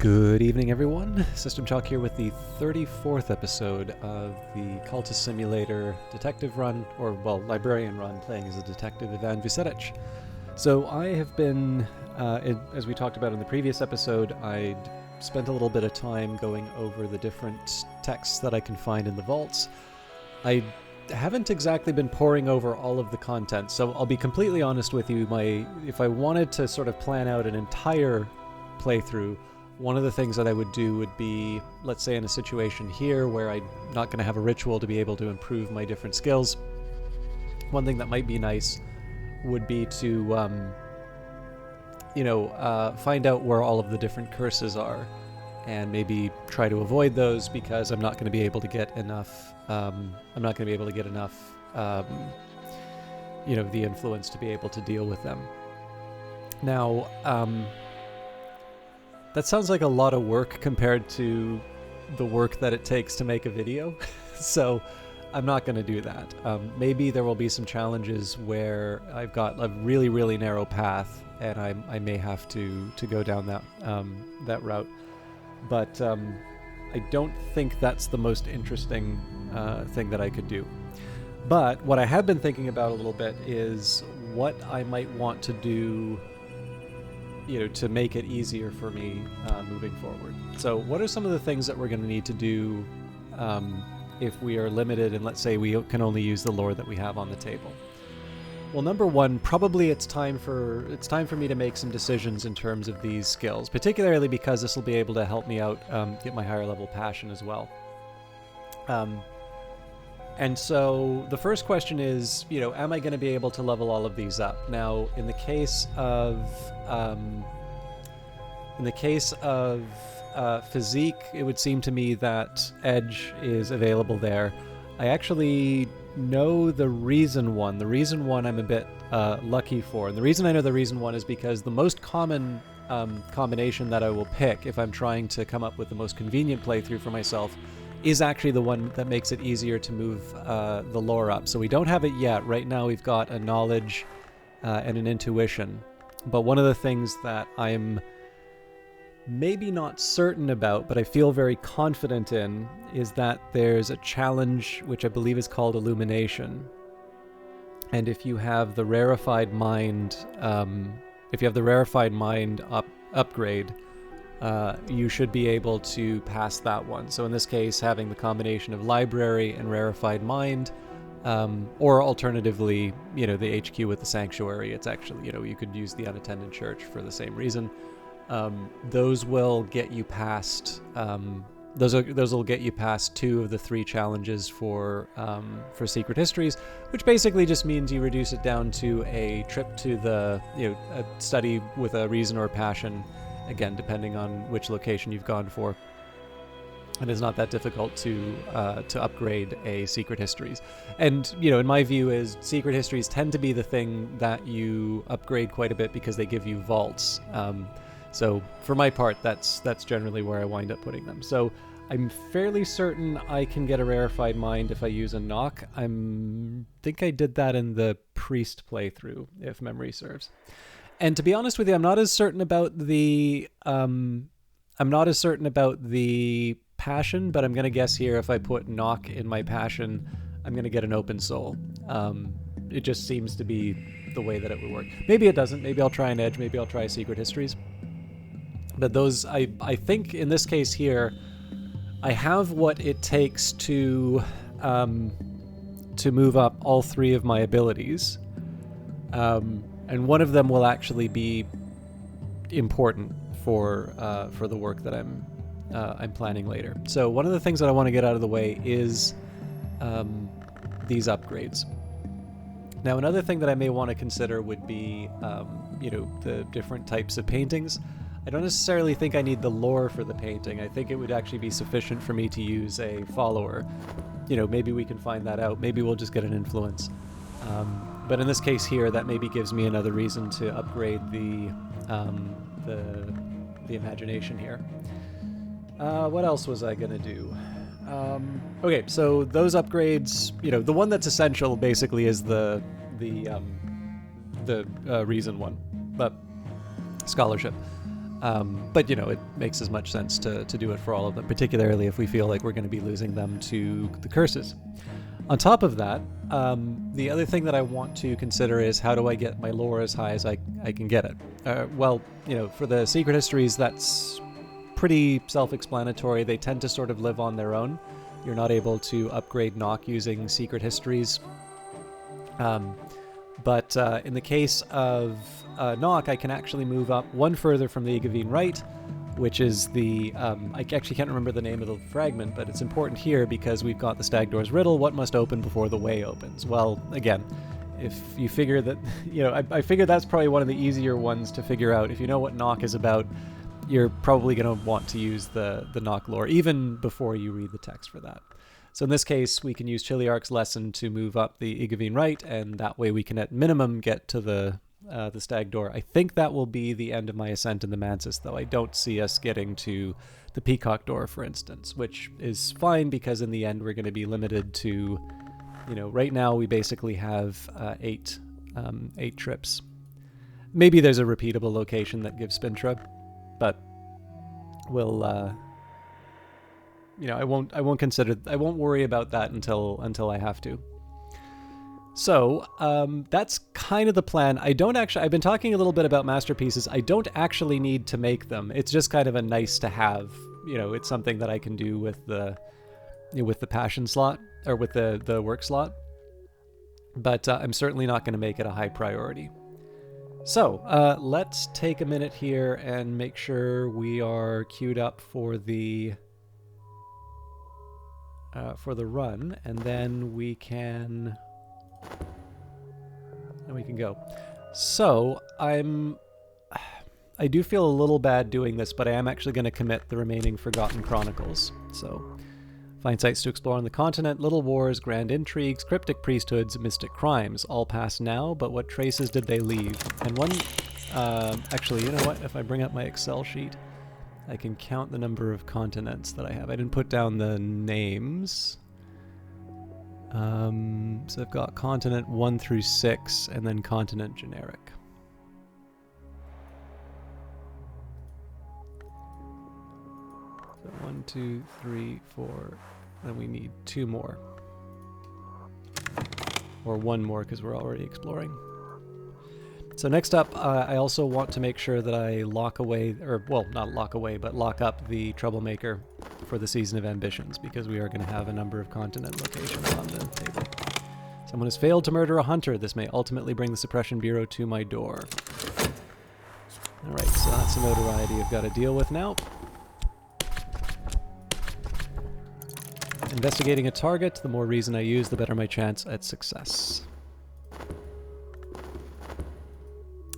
Good evening, everyone. System Chalk here with the 34th episode of the Cultist Simulator detective run, or, well, Librarian run, playing as a detective Ivan Vucetich. So I have been, as we talked about in the previous episode, I'd spent a little bit of time going over the different texts that I can find in the vaults. I haven't exactly been poring over all of the content, so I'll be completely honest with you. If I wanted to sort of plan out an entire playthrough, one of the things that I would do would be, let's say in a situation here where I'm not going to have a ritual to be able to improve my different skills, one thing that might be nice would be to, find out where all of the different curses are and maybe try to avoid those, because I'm not going to be able to get enough, the influence to be able to deal with them. Now, that sounds like a lot of work compared to the work that it takes to make a video, so I'm not going to do that. Maybe there will be some challenges where I've got a really, really narrow path, and I may have to go down that route. But I don't think that's the most interesting thing that I could do. But what I have been thinking about a little bit is what I might want to do, to make it easier for me moving forward. So what are some of the things that we're going to need to do if we are limited and let's say we can only use the lore that we have on the table? Well, number one, probably it's time for me to make some decisions in terms of these skills, particularly because this will be able to help me out get my higher level passion as well. And so the first question is, am I going to be able to level all of these up? Now, in the case of physique, it would seem to me that edge is available there. I actually know the reason one. The reason one I'm a bit lucky for. And the reason I know the reason one is because the most common combination that I will pick if I'm trying to come up with the most convenient playthrough for myself is actually the one that makes it easier to move the lore up. So we don't have it yet. Right now we've got a knowledge and an intuition. But one of the things that I'm maybe not certain about, but I feel very confident in, is that there's a challenge which I believe is called Illumination. And if you have the rarefied mind, upgrade, you should be able to pass that one. So in this case, having the combination of library and rarefied mind, or alternatively, the HQ with the sanctuary, it's actually, you could use the unattended church for the same reason. Those will get you past. Those will get you past 2 of the 3 challenges for secret histories, which basically just means you reduce it down to a trip to the a study with a reason or passion. Again, depending on which location you've gone for. And it's not that difficult to upgrade a secret histories. And, in my view is secret histories tend to be the thing that you upgrade quite a bit because they give you vaults. So for my part, that's generally where I wind up putting them. So I'm fairly certain I can get a rarefied mind if I use a knock. think I did that in the priest playthrough, if memory serves. And to be honest with you, I'm not as certain about the passion, but I'm going to guess here if I put knock in my passion, I'm going to get an open soul. It just seems to be the way that it would work. Maybe it doesn't. Maybe I'll try an edge. Maybe I'll try secret histories. But those, I think in this case here, I have what it takes to move up all 3 of my abilities. And one of them will actually be important for the work that I'm planning later. So one of the things that I want to get out of the way is these upgrades. Now, another thing that I may want to consider would be the different types of paintings. I don't necessarily think I need the lore for the painting. I think it would actually be sufficient for me to use a follower. Maybe we can find that out. Maybe we'll just get an influence. But in this case here, that maybe gives me another reason to upgrade the imagination here. What else was I gonna do? Okay, so those upgrades, the one that's essential basically is the reason one, but scholarship. But, you know, it makes as much sense to do it for all of them, particularly if we feel like we're going to be losing them to the curses. On top of that, the other thing that I want to consider is how do I get my lore as high as I can get it? Well, you know, for the secret histories, that's pretty self-explanatory. They tend to sort of live on their own. You're not able to upgrade Nock using secret histories. But in the case of Nock, I can actually move up one further from the Igavine Rite, which is the... I actually can't remember the name of the fragment, but it's important here because we've got the Stagdoor's Riddle. What must open before the way opens? Well, again, if you figure that... You know, I figure that's probably one of the easier ones to figure out. If you know what Nock is about, you're probably going to want to use the Nock lore, even before you read the text for that. So in this case, we can use Chiliarch's lesson to move up the Igavine Rite, and that way we can at minimum get to the Stag Door. I think that will be the end of my ascent in the Mantis, though I don't see us getting to the Peacock Door, for instance, which is fine because in the end we're going to be limited to, you know, right now we basically have 8 trips. Maybe there's a repeatable location that gives Spintra, but we'll... you know, I won't worry about that until I have to. So, that's kind of the plan. I've been talking a little bit about masterpieces. I don't actually need to make them. It's just kind of a nice to have. You know, it's something that I can do with the passion slot, or with the work slot. But I'm certainly not going to make it a high priority. So, let's take a minute here and make sure we are queued up for the run, and then we can go. So I do feel a little bad doing this, but I am actually going to commit the remaining Forgotten Chronicles. So find sites to explore on the continent, little wars, grand intrigues, cryptic priesthoods, mystic crimes, all past now, but what traces did they leave? And one, actually, you know what, if I bring up my Excel sheet, I can count the number of continents that I have. I didn't put down the names. So I've got continent 1 through 6, and then continent generic. So 1, 2, 3, 4, then we need 2 more. Or 1 more, because we're already exploring. So next up, I also want to make sure that I lock away, or, well, not lock away, but lock up the Troublemaker for the Season of Ambitions, because we are going to have a number of continent locations on the table. Someone has failed to murder a hunter. This may ultimately bring the Suppression Bureau to my door. Alright, so that's a notoriety I've got to deal with now. Investigating a target, the more reason I use, the better my chance at success.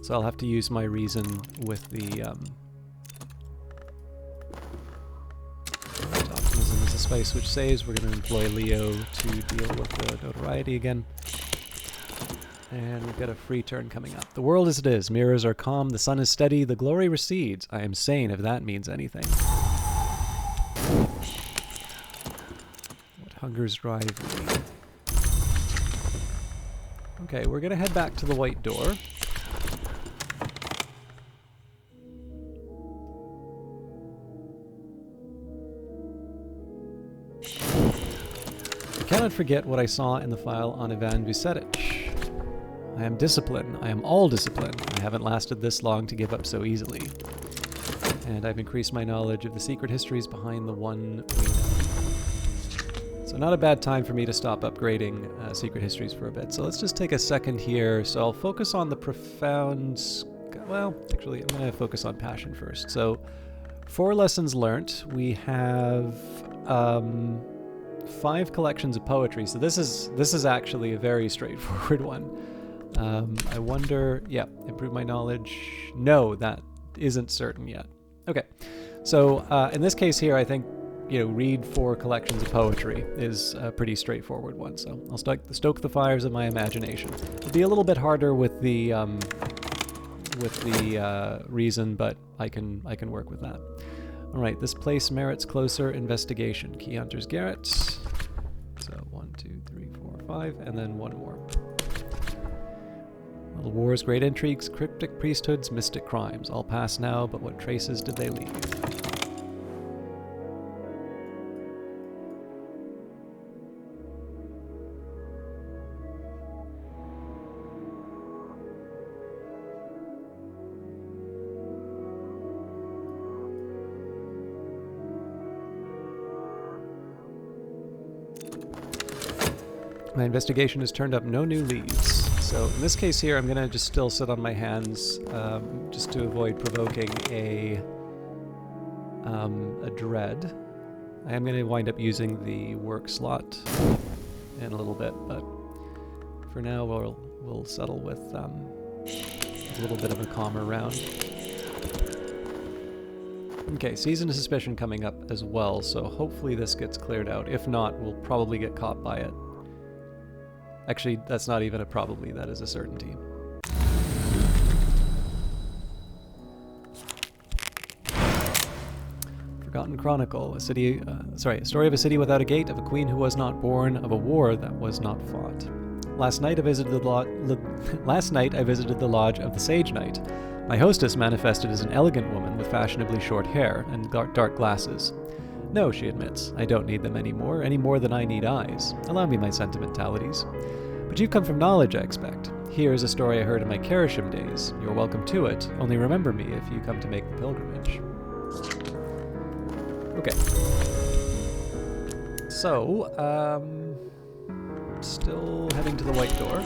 So I'll have to use my reason with the optimism is a spice which saves. We're going to employ Leo to deal with the notoriety again. And we've got a free turn coming up. The world as it is. Mirrors are calm. The sun is steady. The glory recedes. I am sane, if that means anything. What hungers drive me? Okay, we're going to head back to the White Door. I cannot forget what I saw in the file on Ivan Vucetich. I am disciplined. I am all discipline. I haven't lasted this long to give up so easily. And I've increased my knowledge of the secret histories behind the one we know. So not a bad time for me to stop upgrading secret histories for a bit. So let's just take a second here. So I'll focus on the profound... Well, actually, I'm going to focus on passion first. So 4 lessons learnt. We have... 5 collections of poetry, so this is actually a very straightforward one. I wonder, yeah, improve my knowledge. No, that isn't certain yet. Okay, so in this case here, I think, you know, read 4 collections of poetry is a pretty straightforward one. So I'll stoke the fires of my imagination. It'll be a little bit harder with the reason, but I can work with that. Alright, this place merits closer investigation. Key Hunter's Garret. So 1, 2, 3, 4, 5, and then 1 more. Little wars, great intrigues, cryptic priesthoods, mystic crimes. All past now, but what traces did they leave? My investigation has turned up no new leads. So in this case here, I'm going to just still sit on my hands just to avoid provoking a dread. I am going to wind up using the work slot in a little bit, but for now we'll settle with a little bit of a calmer round. Okay, season of suspicion coming up as well, so hopefully this gets cleared out. If not, we'll probably get caught by it. Actually, that's not even a probably, that is a certainty. Forgotten Chronicle, a story of a city without a gate, of a queen who was not born, of a war that was not fought. Last night I visited the lodge of the Sage Knight. My hostess manifested as an elegant woman with fashionably short hair and dark glasses. No, she admits, I don't need them any more than I need eyes. Allow me my sentimentalities. But you've come from knowledge, I expect. Here is a story I heard in my Kerisham days. You're welcome to it, only remember me if you come to make the pilgrimage. Okay. So, still heading to the White Door.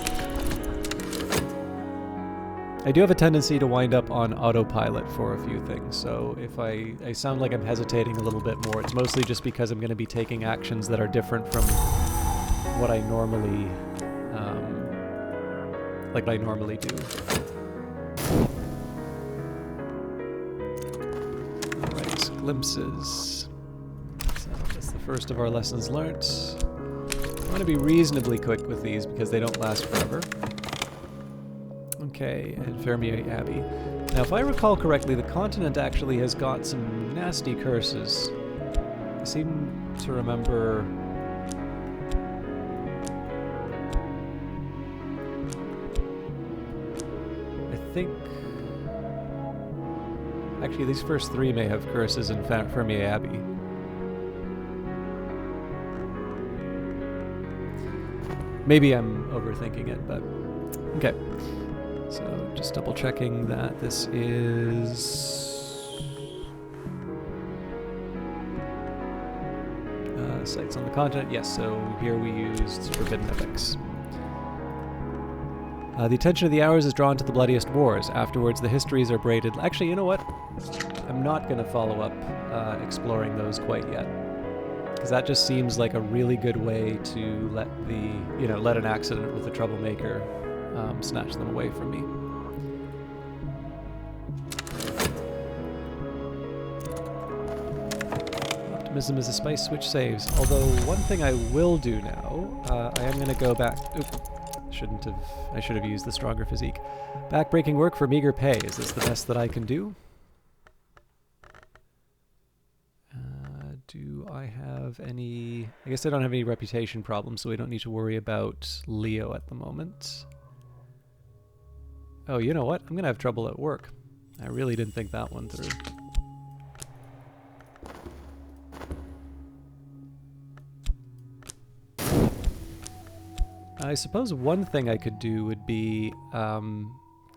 I do have a tendency to wind up on autopilot for a few things, so if I sound like I'm hesitating a little bit more, it's mostly just because I'm going to be taking actions that are different from what I normally, do. Alright, glimpses. So that's the first of our lessons learnt. I want to be reasonably quick with these because they don't last forever. Okay, and Fermier Abbey. Now, if I recall correctly, the continent actually has got some nasty curses. I seem to remember... I think... Actually, these first three may have curses in Fermier Abbey. Maybe I'm overthinking it, but... Okay. So, just double checking that this is... sites on the continent. Yes, so here we used Forbidden Epics. The attention of the hours is drawn to the bloodiest wars. Afterwards, the histories are braided... Actually, you know what? I'm not going to follow up exploring those quite yet. Because that just seems like a really good way to let let an accident with a troublemaker snatch them away from me. Optimism is a spice which saves. Although one thing I will do now, I am going to go back. I should have used the stronger physique. Backbreaking work for meager pay. Is this the best that I can do? Do I have any... I guess I don't have any reputation problems, so we don't need to worry about Leo at the moment. Oh, you know what? I'm going to have trouble at work. I really didn't think that one through. I suppose one thing I could do would be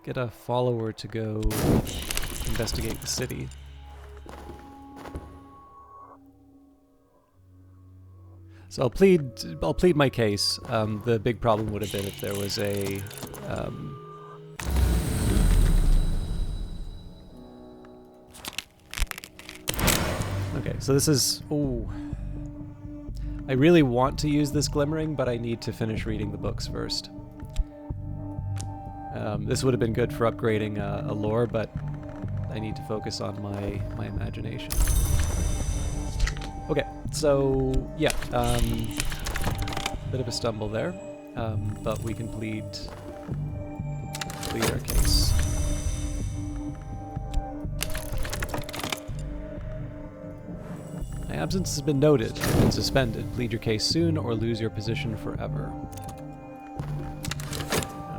get a follower to go investigate the city. So I'll plead my case. The big problem would have been if there was a okay, so this is... Ooh. I really want to use this glimmering, but I need to finish reading the books first. This would have been good for upgrading a lore, but I need to focus on my imagination. Okay, so yeah, bit of a stumble there, but we can plead our case. My absence has been noted. You've been suspended. Plead your case soon or lose your position forever.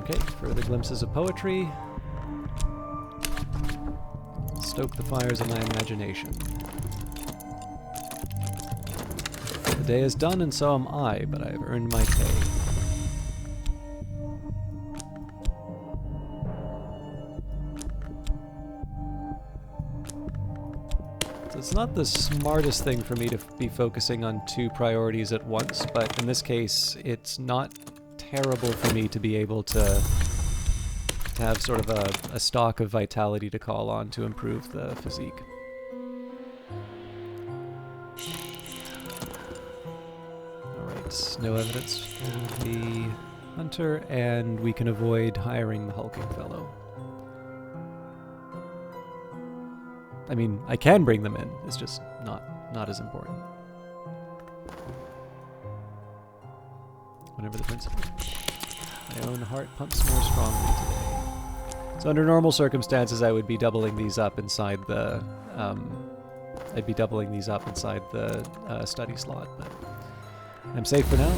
Okay, further glimpses of poetry. Stoke the fires of my imagination. The day is done and so am I, but I have earned my pay. So it's not the smartest thing for me to be focusing on two priorities at once, but in this case, it's not terrible for me to be able to have sort of a stock of vitality to call on to improve the physique. Alright, no evidence for the hunter, and we can avoid hiring the hulking fellow. I mean, I can bring them in, it's just not as important. Whenever the principal... My own heart pumps more strongly today. So under normal circumstances, I would be doubling these up inside the... I'd be doubling these up inside the study slot, but I'm safe for now.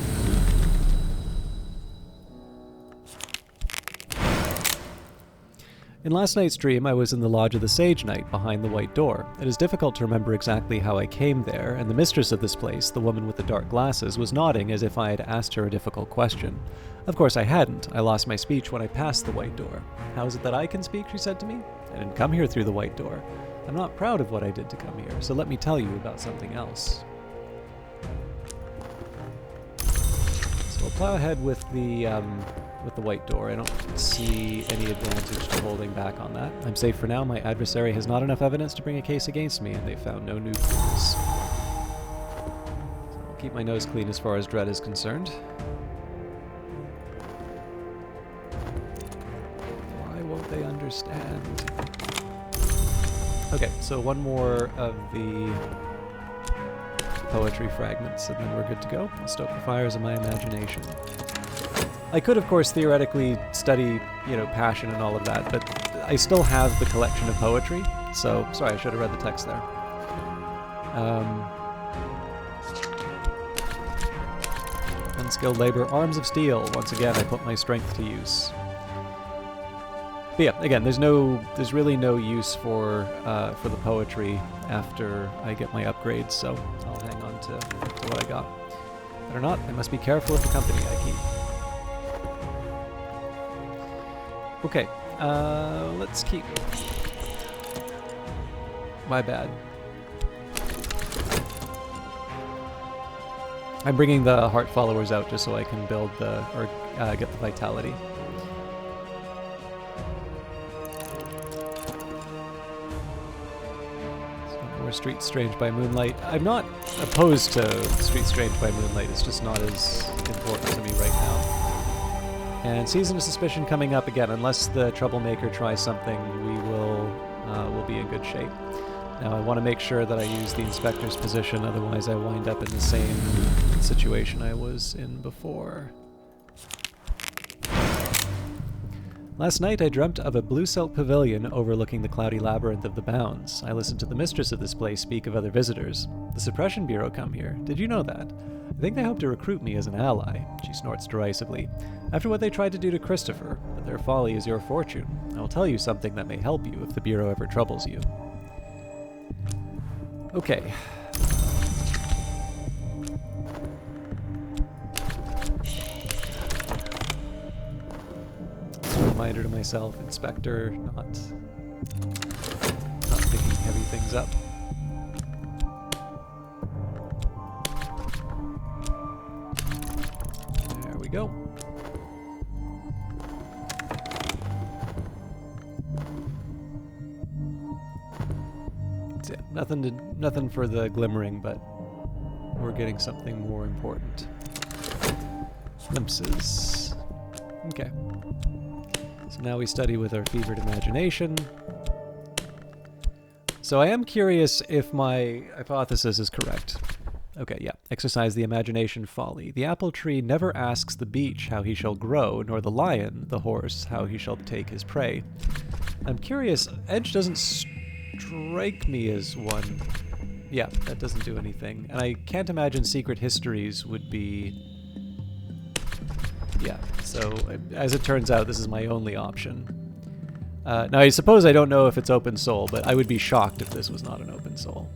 In last night's dream, I was in the Lodge of the Sage Knight, behind the White Door. It is difficult to remember exactly how I came there, and the mistress of this place, the woman with the dark glasses, was nodding as if I had asked her a difficult question. Of course I hadn't. I lost my speech when I passed the White Door. How is it that I can speak, she said to me. I didn't come here through the White Door. I'm not proud of what I did to come here, so let me tell you about something else. So we'll plow ahead with the White Door. I don't see any advantage to holding back on that. I'm safe for now. My adversary has not enough evidence to bring a case against me, and they found no new clues. So I'll keep my nose clean as far as dread is concerned. Why won't they understand? Okay, so one more of the poetry fragments, and then we're good to go. I'll stoke the fires of my imagination. I could, of course, theoretically study, passion and all of that, but I still have the collection of poetry, so... Sorry, I should have read the text there. Unskilled labor, arms of steel. Once again, I put my strength to use. But yeah, again, there's really no use for the poetry after I get my upgrades, so I'll hang on to what I got. Better not, I must be careful of the company I keep. Okay, let's keep... My bad. I'm bringing the heart followers out just so I can build get the vitality. So more Street Strange by Moonlight. I'm not opposed to Street Strange by Moonlight, it's just not as important to me right now. And Season of Suspicion coming up again. Unless the troublemaker tries something, we'll be in good shape. Now I want to make sure that I use the inspector's position, otherwise I wind up in the same situation I was in before. Last night I dreamt of a blue silk pavilion overlooking the cloudy labyrinth of the Bounds. I listened to the mistress of this place speak of other visitors. The Suppression Bureau come here. Did you know that? I think they hope to recruit me as an ally, she snorts derisively, after what they tried to do to Christopher, but their folly is your fortune. I will tell you something that may help you if the Bureau ever troubles you. Okay. Just a reminder to myself, Inspector, not picking heavy things up. There we go. That's it. Nothing for the glimmering, but we're getting something more important. Glimpses. Okay. So now we study with our fevered imagination. So I am curious if my hypothesis is correct. Okay, yeah. Exercise the imagination folly. The apple tree never asks the beech how he shall grow, nor the lion, the horse, how he shall take his prey. I'm curious, Edge doesn't strike me as one. Yeah, that doesn't do anything. And I can't imagine secret histories would be... Yeah, so as it turns out, this is my only option. Now, I suppose I don't know if it's open soul, but I would be shocked if this was not an open soul.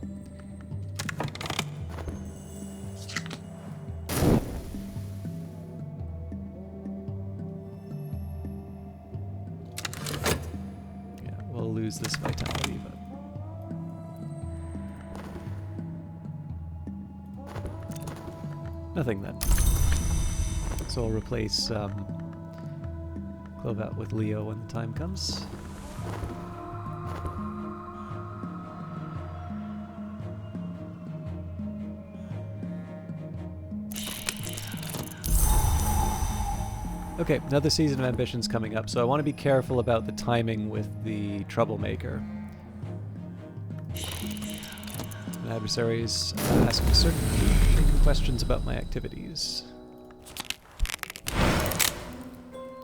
Yeah, we'll lose this vitality, but... nothing then. So I'll replace Clovat with Leo when the time comes. Okay, another season of ambitions coming up, so I want to be careful about the timing with the troublemaker. My adversaries ask me certain questions about my activities.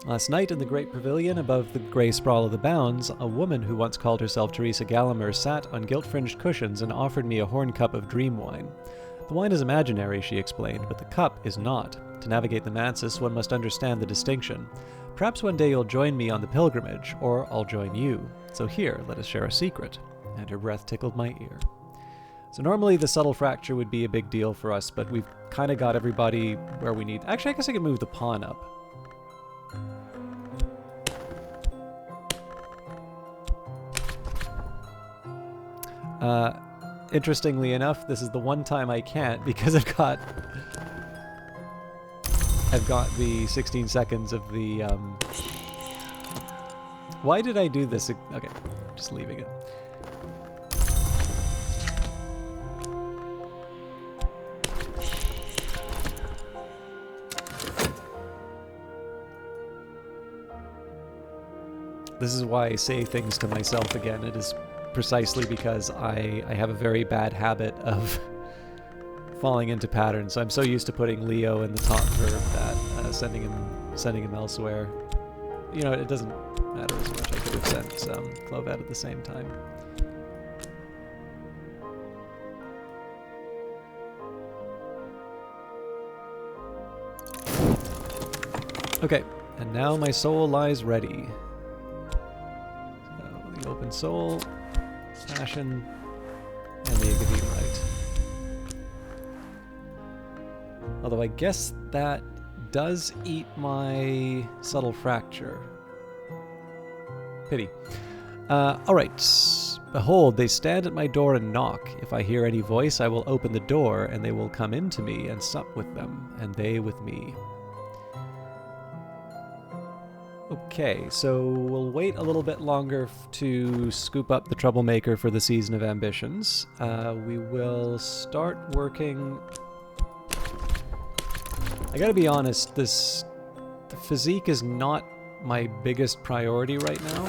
Last night in the Great Pavilion above the grey sprawl of the Bounds, a woman who once called herself Teresa Gallagher sat on gilt-fringed cushions and offered me a horn cup of dream wine. The wine is imaginary, she explained, but the cup is not. To navigate the Mansis, one must understand the distinction. Perhaps one day you'll join me on the pilgrimage, or I'll join you. So here, let us share a secret. And her breath tickled my ear. So normally the subtle fracture would be a big deal for us, but we've kind of got everybody where we need... Actually, I guess I can move the pawn up. Interestingly enough, this is the one time I can't because I've got the 16 seconds of the Why did I do this? Okay, just leaving it. This is why I say things to myself again. It is precisely because I have a very bad habit of falling into patterns. So I'm so used to putting Leo in the top verb that sending him elsewhere. You know, it doesn't matter as much. I could have sent Clovat at the same time. Okay, and now my soul lies ready. So the open soul, passion, and the Agavine Light. Although I guess that does eat my subtle fracture. Pity. Alright. Behold, they stand at my door and knock. If I hear any voice, I will open the door, and they will come in to me and sup with them, and they with me. Okay, so we'll wait a little bit longer to scoop up the troublemaker for the Season of Ambitions. We will start working... I gotta be honest, the physique is not my biggest priority right now.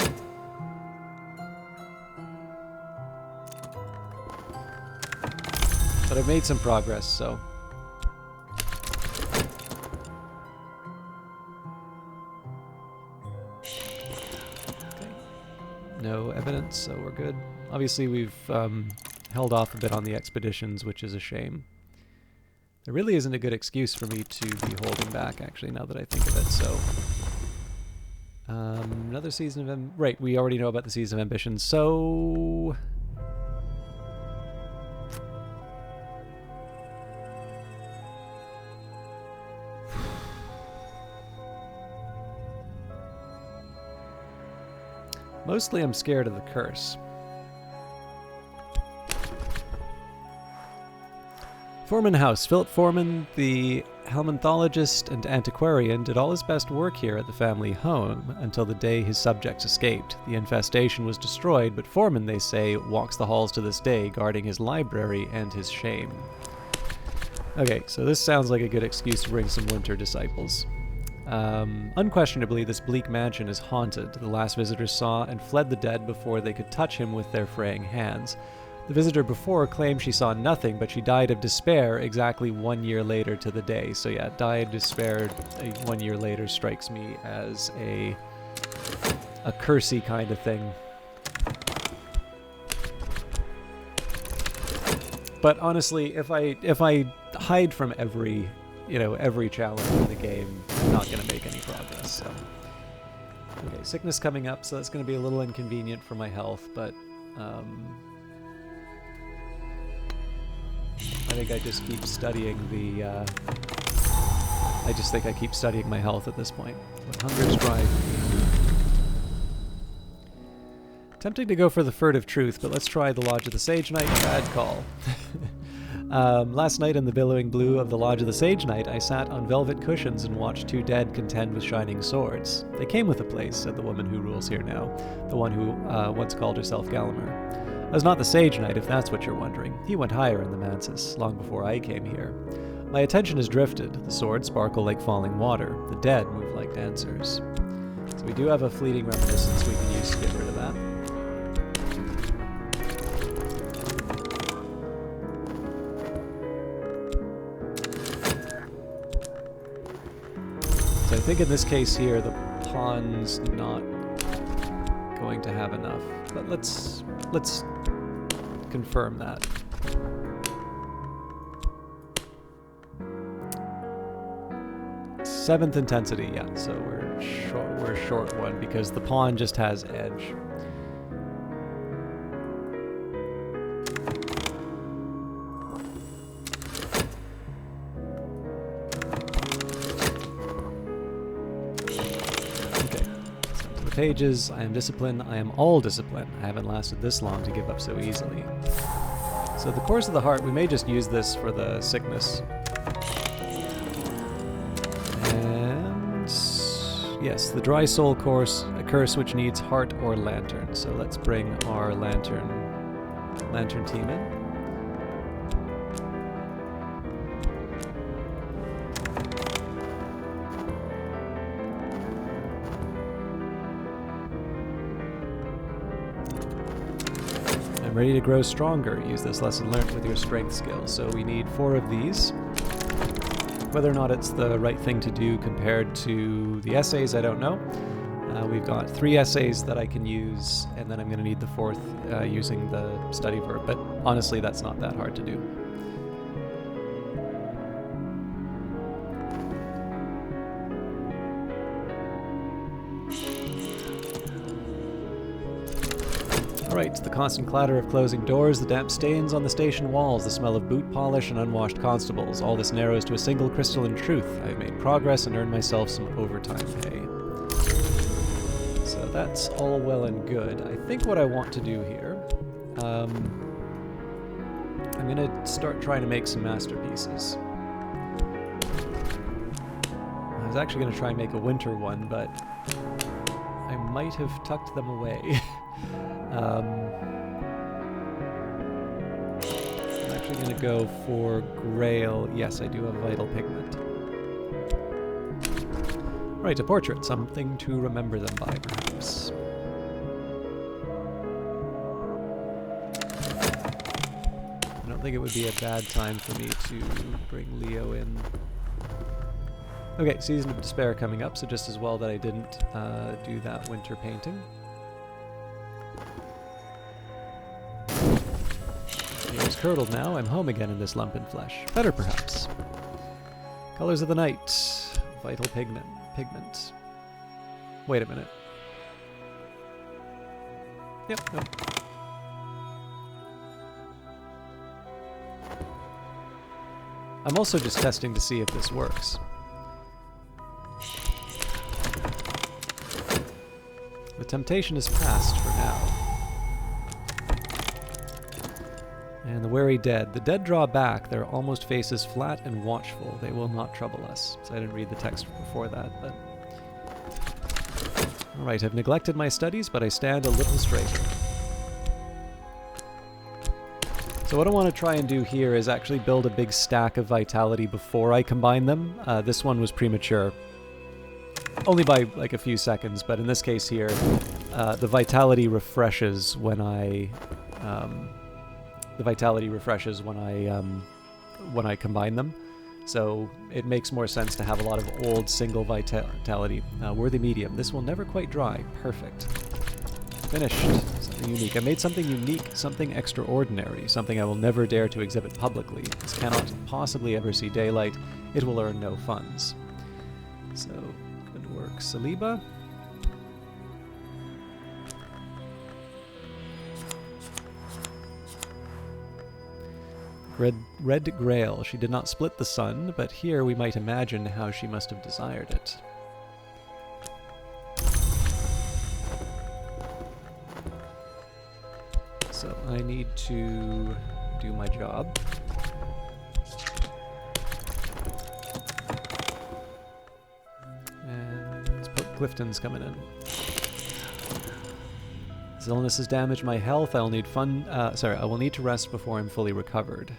But I've made some progress, so... No evidence, so we're good. Obviously, we've held off a bit on the expeditions, which is a shame. There really isn't a good excuse for me to be holding back, actually, now that I think of it, so... another Season of... Right, we already know about the Season of Ambitions, so... Mostly I'm scared of the curse. Foreman House. Philip Foreman, the helminthologist and antiquarian, did all his best work here at the family home until the day his subjects escaped. The infestation was destroyed, but Foreman, they say, walks the halls to this day, guarding his library and his shame. Okay, so this sounds like a good excuse to bring some winter disciples. Unquestionably, this bleak mansion is haunted. The last visitors saw and fled the dead before they could touch him with their fraying hands. The visitor before claimed she saw nothing, but she died of despair exactly 1 year later to the day. So yeah, died of despair 1 year later strikes me as a cursey kind of thing. But honestly, if I hide from every challenge in the game, I'm not going to make any progress. So. Okay, sickness coming up, so that's going to be a little inconvenient for my health, but I think I just keep studying the... I just think I keep studying my health at this point. Hunger's drive. Tempting to go for the furtive truth, but let's try the Lodge of the Sage Knight. Bad call. Last night in the billowing blue of the Lodge of the Sage Knight, I sat on velvet cushions and watched two dead contend with shining swords. They came with the place, said the woman who rules here now, the one who once called herself Gallagher. I was not the Sage Knight, if that's what you're wondering. He went higher in the Mansis, long before I came here. My attention has drifted. The swords sparkle like falling water. The dead move like dancers. So we do have a fleeting reminiscence we can use to get rid of that. So I think in this case here, the pawn's not going to have enough. But let's confirm that. Seventh intensity, yeah. So we're short one because the pawn just has edge. Pages, I am disciplined, I am all discipline. I haven't lasted this long to give up so easily. So the Course of the Heart, we may just use this for the sickness. And yes, the Dry Soul Course, a curse which needs heart or lantern. So let's bring our lantern team in. Ready to grow stronger. Use this lesson learned with your strength skill. So we need 4 of these. Whether or not it's the right thing to do compared to the essays, I don't know. We've got 3 essays that I can use, and then I'm going to need the 4th using the study verb. But honestly, that's not that hard to do. Right, the constant clatter of closing doors, the damp stains on the station walls, the smell of boot polish and unwashed constables. All this narrows to a single crystalline truth. I have made progress and earned myself some overtime pay. So that's all well and good. I think what I want to do here, I'm going to start trying to make some masterpieces. I was actually going to try and make a winter one, but I might have tucked them away. I'm actually going to go for Grail. Yes, I do have Vital Pigment. Right, a portrait. Something to remember them by, perhaps. I don't think it would be a bad time for me to bring Leo in. Okay, Season of Despair coming up, so just as well that I didn't do that winter painting. It's curdled now. I'm home again in this lumpen flesh. Better, perhaps. Colors of the Night. Vital Pigment. Wait a minute. Yep, no. I'm also just testing to see if this works. The temptation is past for now. And the wary dead. The dead draw back, their almost faces flat and watchful. They will not trouble us. So I didn't read the text before that, but... Alright, I've neglected my studies, but I stand a little straighter. So what I want to try and do here is actually build a big stack of vitality before I combine them. This one was premature. Only by like a few seconds, but in this case here, the vitality refreshes when I... when I combine them, so it makes more sense to have a lot of old single vitality. Worthy medium. This will never quite dry. Perfect. Finished. Something unique. I made something unique, something extraordinary, something I will never dare to exhibit publicly. This cannot possibly ever see daylight. It will earn no funds. So, good work, Saliba. Red Grail. She did not split the sun, but here we might imagine how she must have desired it. So I need to do my job. And let's put Clifton's coming in. This illness has damaged my health. I will need I will need to rest before I'm fully recovered.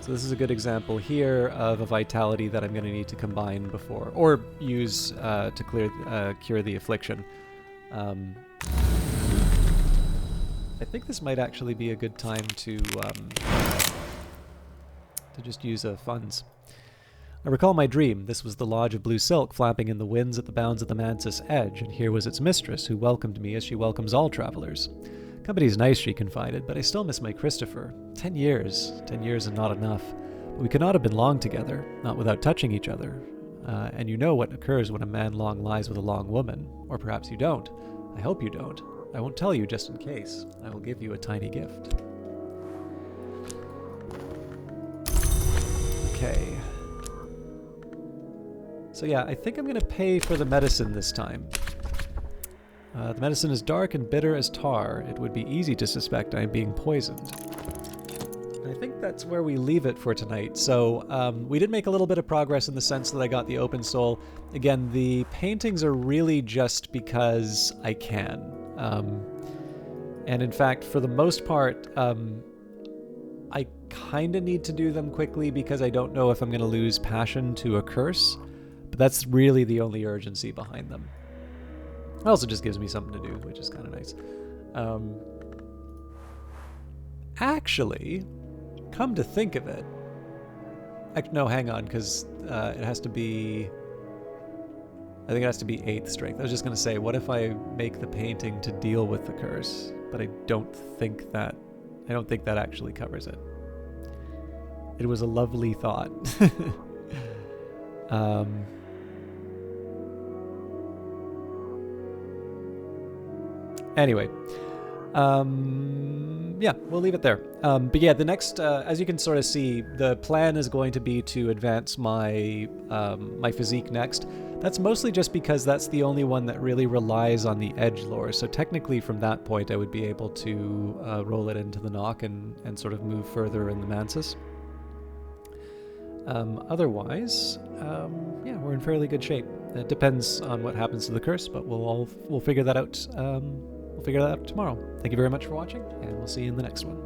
So this is a good example here of a vitality that I'm going to need to combine before, or use to cure the affliction. I think this might actually be a good time to just use funds. I recall my dream. This was the Lodge of Blue Silk flapping in the winds at the bounds of the Mansus Edge, and here was its mistress, who welcomed me as she welcomes all travelers. Company's nice, she confided, but I still miss my Christopher. 10 years. 10 years and not enough. But we could not have been long together, not without touching each other. And you know what occurs when a man long lies with a long woman. Or perhaps you don't. I hope you don't. I won't tell you just in case. I will give you a tiny gift. Okay. So yeah, I think I'm going to pay for the medicine this time. The medicine is dark and bitter as tar. It would be easy to suspect I am being poisoned. And I think that's where we leave it for tonight. So we did make a little bit of progress in the sense that I got the open soul. Again, the paintings are really just because I can. And in fact, for the most part, I kind of need to do them quickly because I don't know if I'm going to lose passion to a curse. But that's really the only urgency behind them. It also just gives me something to do, which is kind of nice. Actually, come to think of it... no, hang on, because it has to be... I think it has to be 8th strength. I was just going to say, what if I make the painting to deal with the curse? But I don't think that actually covers it. It was a lovely thought. Anyway, yeah, we'll leave it there. But yeah, the next, as you can sort of see, the plan is going to be to advance my my physique next. That's mostly just because that's the only one that really relies on the edgelord. So technically, from that point, I would be able to roll it into the knock and sort of move further in the Mansus. Otherwise, yeah, we're in fairly good shape. It depends on what happens to the curse, but we'll figure that out. We'll figure that out tomorrow. Thank you very much for watching, and we'll see you in the next one.